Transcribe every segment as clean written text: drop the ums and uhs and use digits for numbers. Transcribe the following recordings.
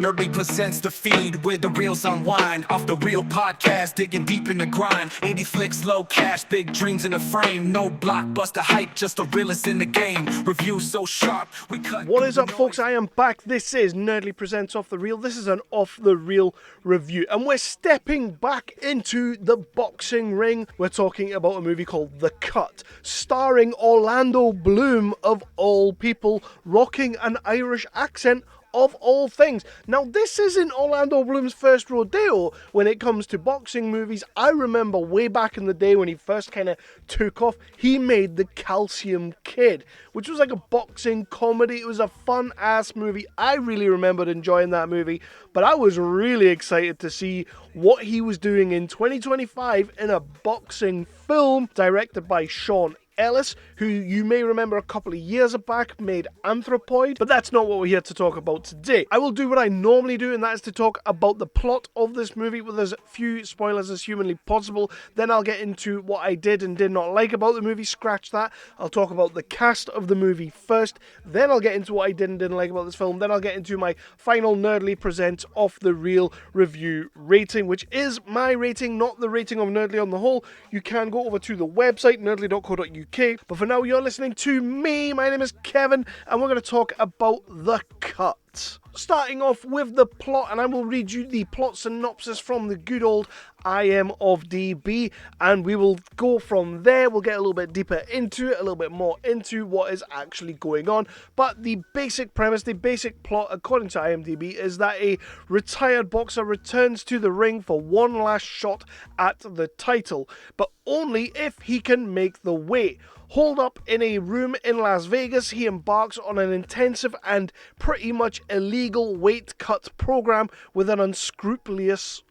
Nerdly presents the feed where the reels unwind. Off the real podcast, digging deep in the grind. 80 flicks, low cash, big dreams in the frame. No blockbuster hype, just the realest in the game. Review so sharp, we cut. What is up, folks? I am back. This is Nerdly Presents Off the Reel. This is an Off the Reel review, and we're stepping back into the boxing ring. We're talking about a movie called The Cut, starring Orlando Bloom, of all people, rocking an Irish accent of all things. Now, this isn't Orlando Bloom's first rodeo when it comes to boxing movies. I remember way back in the day when he first kind of took off, he made The Calcium Kid, which was like a boxing comedy. It was a fun-ass movie. I really remembered enjoying that movie, but I was really excited to see what he was doing in 2025 in a boxing film directed by Sean Ellis, who you may remember a couple of years back made Anthropoid, but that's not what we're here to talk about today. I will do what I normally do, and that is to talk about the plot of this movie with as few spoilers as humanly possible. Then I'll get into what I did and did not like about the movie. Scratch that. I'll talk about the cast of the movie first. Then I'll get into what I did and didn't like about this film. Then I'll get into my final Nerdly Presents Off the Reel review rating, which is my rating, not the rating of Nerdly on the whole. You can go over to the website, nerdly.co.uk. But for now, you're listening to me. My name is Kevin, and we're going to talk about The Cut. Starting off with the plot, and I will read you the plot synopsis from the good old IMDb, and we will go from there. We'll get a little bit deeper into it, a little bit more into what is actually going on. But the basic premise, the basic plot, according to IMDb, is that a retired boxer returns to the ring for one last shot at the title, but only if he can make the weight. Holed up in a room in Las Vegas, he embarks on an intensive and pretty much illegal weight cut program with an unscrupulous,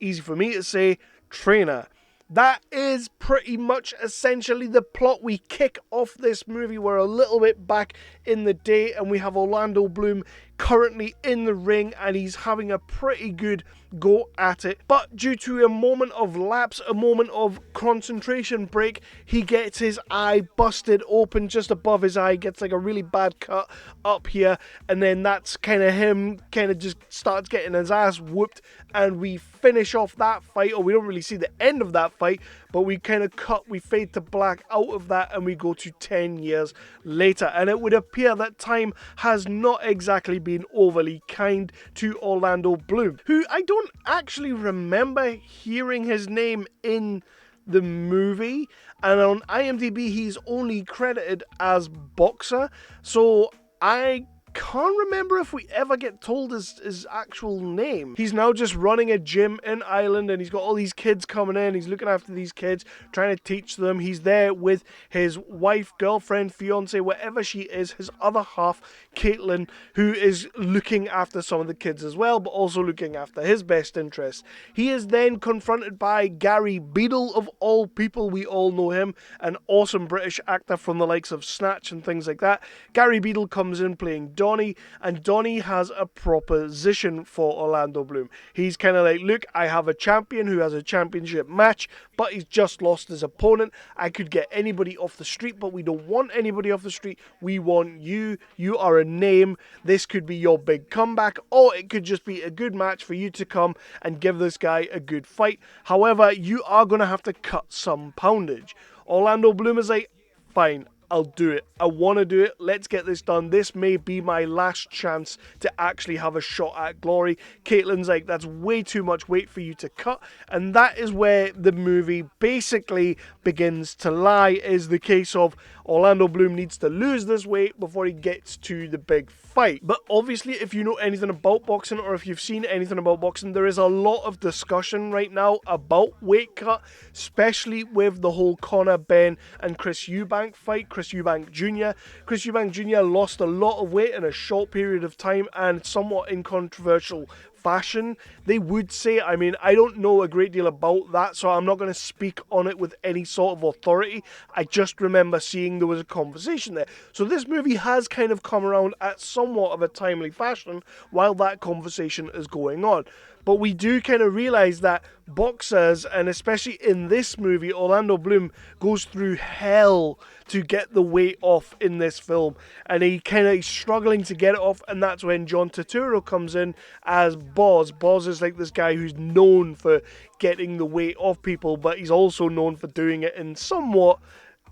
easy for me to say, trainer. That is pretty much essentially the plot. We kick off this movie. We're a little bit back in the day, and we have Orlando Bloom currently in the ring, and he's having a pretty good go at it. But due to a moment of lapse, a moment of concentration break, he gets his eye busted open just above his eye, gets like a really bad cut up here, and then that's kind of him kind of just starts getting his ass whooped, and we finish off that fight, or we don't really see the end of that fight, but we kind of we fade to black out of that, and we go to 10 years later, and it would appear that time has not exactly been overly kind to Orlando Bloom, who I don't actually remember hearing his name in the movie, and on IMDb he's only credited as boxer, so I can't remember if we ever get told his actual name. He's now just running a gym in Ireland, and he's got all these kids coming in. He's looking after these kids, trying to teach them. He's there with his wife, girlfriend, fiance, whatever she is, his other half, Caitlin, who is looking after some of the kids as well, but also looking after his best interests. He is then confronted by Gary Beadle, of all people. We all know him, an awesome British actor from the likes of Snatch and things like that. Gary Beadle comes in playing Dunne, and Dunne has a proposition for Orlando Bloom. He's kind of like, look, I have a champion who has a championship match, but he's just lost his opponent. I could get anybody off the street, but we don't want anybody off the street. We want you. You are a name. This could be your big comeback, or it could just be a good match for you to come and give this guy a good fight. However, you are going to have to cut some poundage. Orlando Bloom is like, fine, I'll do it. I want to do it. Let's get this done. This may be my last chance to actually have a shot at glory. Caitlin's like, that's way too much weight for you to cut. And that is where the movie basically begins to lie, is the case of Orlando Bloom needs to lose this weight before he gets to the big fight. But obviously, if you know anything about boxing, or if you've seen anything about boxing, there is a lot of discussion right now about weight cut, especially with the whole Conor Benn and Chris Eubank fight. Chris Eubank Jr. Chris Eubank Jr. lost a lot of weight in a short period of time, and somewhat incontroversial fashion, they would say. I mean, I don't know a great deal about that, so I'm not going to speak on it with any sort of authority. I just remember seeing there was a conversation there. So this movie has kind of come around at somewhat of a timely fashion while that conversation is going on. But we do kind of realize that boxers, and especially in this movie, Orlando Bloom goes through hell to get the weight off in this film. And he kind of is struggling to get it off, and that's when John Turturro comes in as Boz. Boz is like this guy who's known for getting the weight off people, but he's also known for doing it in somewhat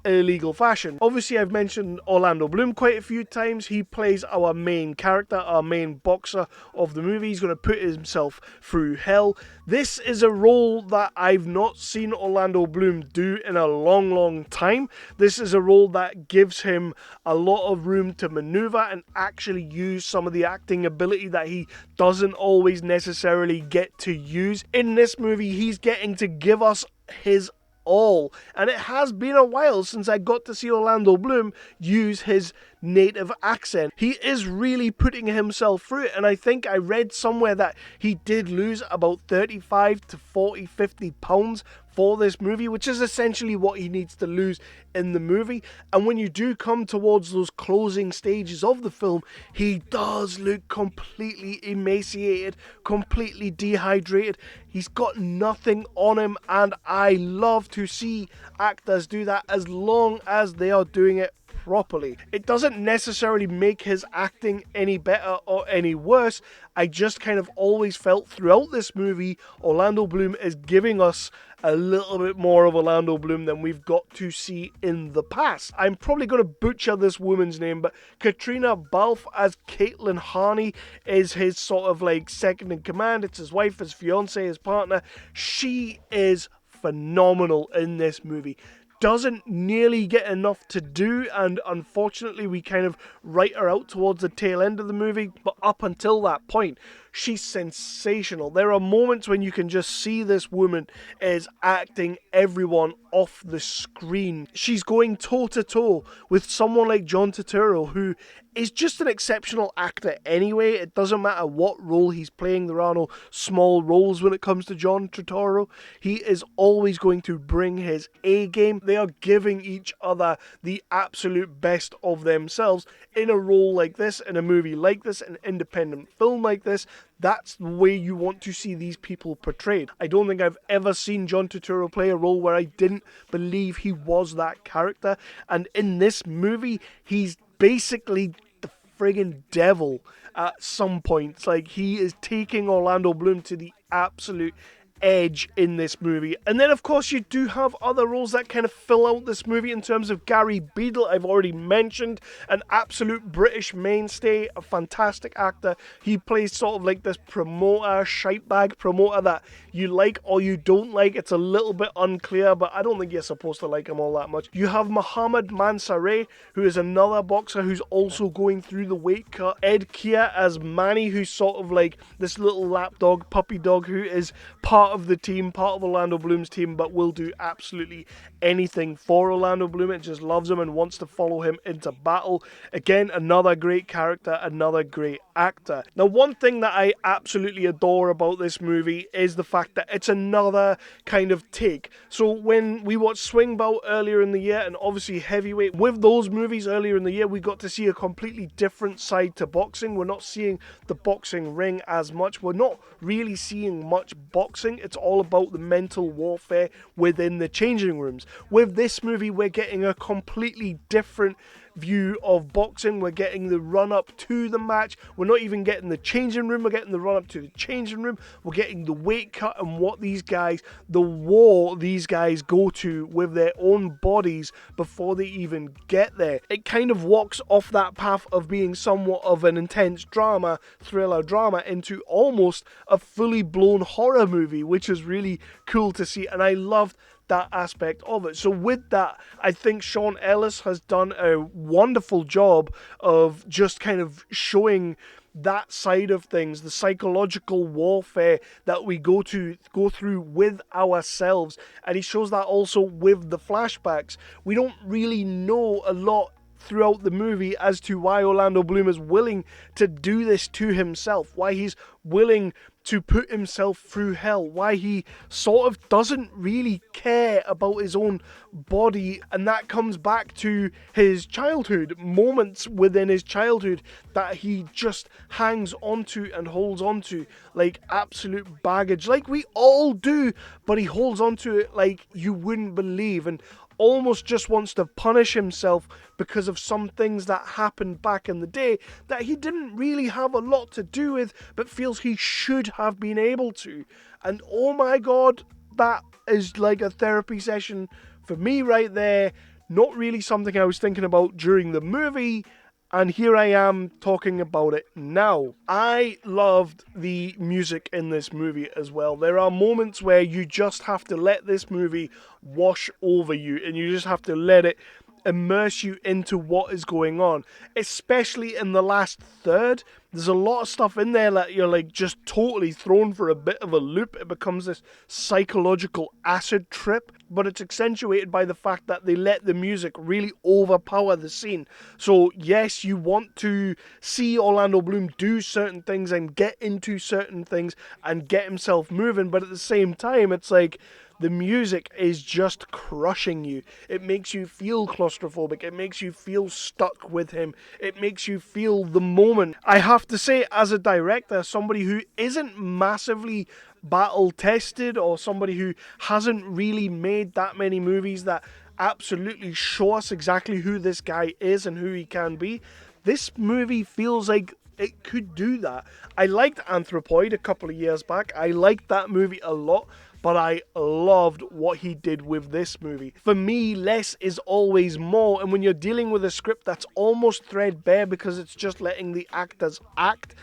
illegal fashion. Obviously, I've mentioned Orlando Bloom quite a few times. He plays our main character, our main boxer of the movie. He's going to put himself through hell. This is a role that I've not seen Orlando Bloom do in a long time. This is a role that gives him a lot of room to maneuver and actually use some of the acting ability that he doesn't always necessarily get to use. In this movie, he's getting to give us his all. And it has been a while since I got to see Orlando Bloom use his native accent. He is really putting himself through it, and I think I read somewhere that he did lose about 35 to 40, 50 pounds for this movie, which is essentially what he needs to lose in the movie. And when you do come towards those closing stages of the film, he does look completely emaciated, completely dehydrated. He's got nothing on him, and I love to see actors do that as long as they are doing it properly. It doesn't necessarily make his acting any better or any worse. I just kind of always felt throughout this movie, Orlando Bloom is giving us a little bit more of Orlando Bloom than we've got to see in the past. I'm probably going to butcher this woman's name, but Caitriona Balfe as Caitlin Harney is his sort of like second in command. It's his wife, his fiance, his partner. She is phenomenal in this movie. Doesn't nearly get enough to do, and unfortunately we kind of write her out towards the tail end of the movie, but up until that point she's sensational. There are moments when you can just see this woman is acting everyone off the screen. She's going toe to toe with someone like John Turturro, who is just an exceptional actor anyway. It doesn't matter what role he's playing. There are no small roles when it comes to John Turturro. He is always going to bring his A game. They are giving each other the absolute best of themselves in a role like this, in a movie like this, an independent film like this. That's the way you want to see these people portrayed. I don't think I've ever seen John Turturro play a role where I didn't believe he was that character. And in this movie, he's basically the friggin' devil at some points. Like, he is taking Orlando Bloom to the absolute edge in this movie. And then of course you do have other roles that kind of fill out this movie in terms of Gary Beadle. I've already mentioned, an absolute British mainstay, a fantastic actor. He plays sort of like this promoter, shitebag promoter that you like or you don't like. It's a little bit unclear, but I don't think you're supposed to like him all that much. You have Mohamed Mansaray, who is another boxer who's also going through the weight cut. Ed Kia as Manny, who's sort of like this little lapdog, puppy dog, who is part of the team, part of Orlando Bloom's team, but will do absolutely anything for Orlando Bloom. It just loves him and wants to follow him into battle. Again, another great character, another great actor. Now, one thing that I absolutely adore about this movie is the fact that it's another kind of take. So when we watched Swing Bout earlier in the year, and obviously Heavyweight, with those movies earlier in the year, we got to see a completely different side to boxing. We're not seeing the boxing ring as much. We're not really seeing much boxing. It's all about the mental warfare within the changing rooms. With this movie, we're getting a completely different view of boxing. We're getting the run up to the match. We're not even getting the changing room. We're getting the run up to the changing room. We're getting the weight cut and what these guys, the war these guys go to with their own bodies before they even get there. It kind of walks off that path of being somewhat of an intense drama, thriller drama, into almost a fully blown horror movie, which is really cool to see. And I loved that aspect of it. So with that, I think Sean Ellis has done a wonderful job of just kind of showing that side of things, the psychological warfare that we go through with ourselves. And he shows that also with the flashbacks. We don't really know a lot throughout the movie as to why Orlando Bloom is willing to do this to himself, why he's willing to put himself through hell, why he sort of doesn't really care about his own body, and that comes back to his childhood, moments within his childhood that he just hangs onto and holds onto like absolute baggage, like we all do, but he holds onto it like you wouldn't believe, and almost just wants to punish himself because of some things that happened back in the day that he didn't really have a lot to do with, but feels he should have been able to. And oh my god, that is like a therapy session for me right there. Not really something I was thinking about during the movie, and here I am talking about it now. I loved the music in this movie as well. There are moments where you just have to let this movie wash over you, and you just have to let it immerse you into what is going on, especially in the last third. There's a lot of stuff in there that you're like just totally thrown for a bit of a loop. It becomes this psychological acid trip, but it's accentuated by the fact that they let the music really overpower the scene. So yes, you want to see Orlando Bloom do certain things and get into certain things and get himself moving, but at the same time, it's like the music is just crushing you. It makes you feel claustrophobic. It makes you feel stuck with him. It makes you feel the moment. I have to say, as a director, somebody who isn't massively battle tested, or somebody who hasn't really made that many movies that absolutely show us exactly who this guy is and who he can be, this movie feels like it could do that. I liked Anthropoid a couple of years back. I liked that movie a lot, but I loved what he did with this movie. For me, less is always more, and when you're dealing with a script that's almost threadbare because it's just letting the actors act,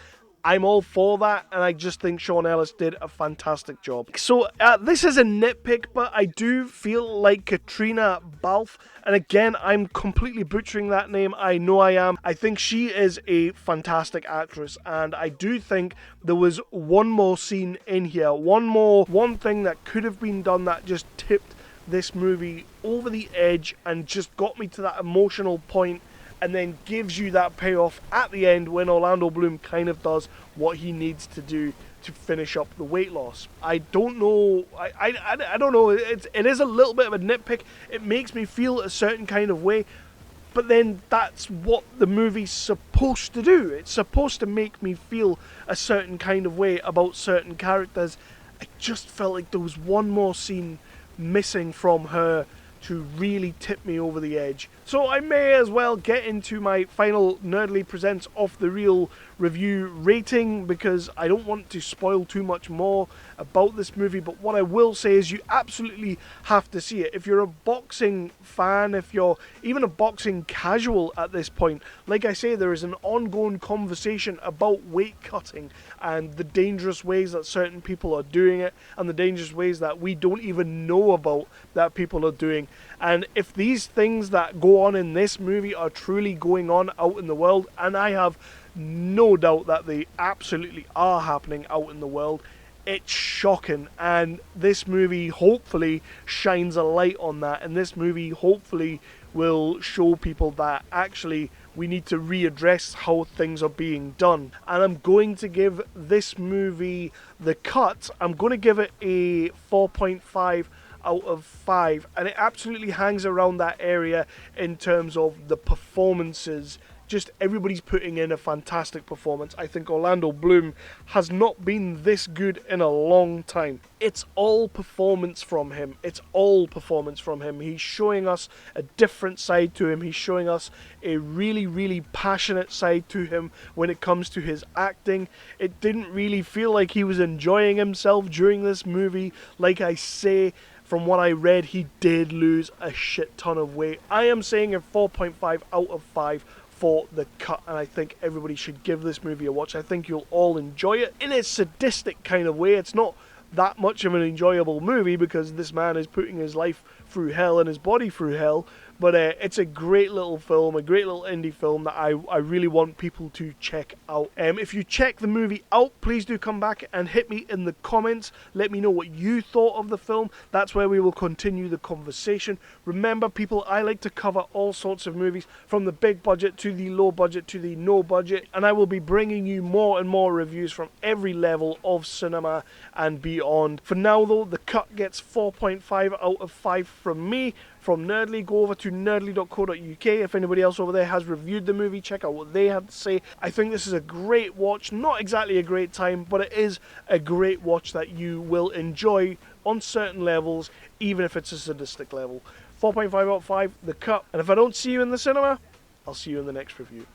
I'm all for that, and I just think Sean Ellis did a fantastic job. So this is a nitpick, but I do feel like Caitriona Balfe, and again, I'm completely butchering that name, I know I am. I think she is a fantastic actress, and I do think there was one more scene in here, one thing that could have been done that just tipped this movie over the edge and just got me to that emotional point, and then gives you that payoff at the end when Orlando Bloom kind of does what he needs to do to finish up the weight loss. I don't know. I don't know. It is a little bit of a nitpick. It makes me feel a certain kind of way, but then that's what the movie's supposed to do. It's supposed to make me feel a certain kind of way about certain characters. I just felt like there was one more scene missing from her to really tip me over the edge. So I may as well get into my final Nerdly Presents Off the Reel review rating, because I don't want to spoil too much more about this movie, but what I will say is you absolutely have to see it. If you're a boxing fan, if you're even a boxing casual at this point, like I say, there is an ongoing conversation about weight cutting and the dangerous ways that certain people are doing it, and the dangerous ways that we don't even know about that people are doing. And if these things that go on in this movie are truly going on out in the world, and I have no doubt that they absolutely are happening out in the world, it's shocking, and this movie hopefully shines a light on that, and this movie hopefully will show people that actually we need to readdress how things are being done. And I'm going to give this movie The Cut, I'm going to give it a 4.5 out of 5, and it absolutely hangs around that area in terms of the performances. Just everybody's putting in a fantastic performance. I think Orlando Bloom has not been this good in a long time. It's all performance from him. It's all performance from him. He's showing us a different side to him. He's showing us a really, really passionate side to him when it comes to his acting. It didn't really feel like he was enjoying himself during this movie. Like I say, from what I read, he did lose a shit ton of weight. I am saying a 4.5 out of 5 for The Cut, and I think everybody should give this movie a watch. I think you'll all enjoy it in a sadistic kind of way. It's not that much of an enjoyable movie because this man is putting his life through hell and his body through hell, But it's a great little film, a great little indie film that I really want people to check out. If you check the movie out, please do come back and hit me in the comments. Let me know what you thought of the film. That's where we will continue the conversation. Remember, people, I like to cover all sorts of movies, from the big budget to the low budget to the no budget, and I will be bringing you more and more reviews from every level of cinema and beyond. For now, though, The Cut gets 4.5 out of 5 from me. From Nerdly, go over to nerdly.co.uk. If anybody else over there has reviewed the movie, check out what they had to say. I think this is a great watch, not exactly a great time, but it is a great watch that you will enjoy on certain levels, even if it's a sadistic level. 4.5 out of 5, The Cut. And if I don't see you in the cinema, I'll see you in the next review.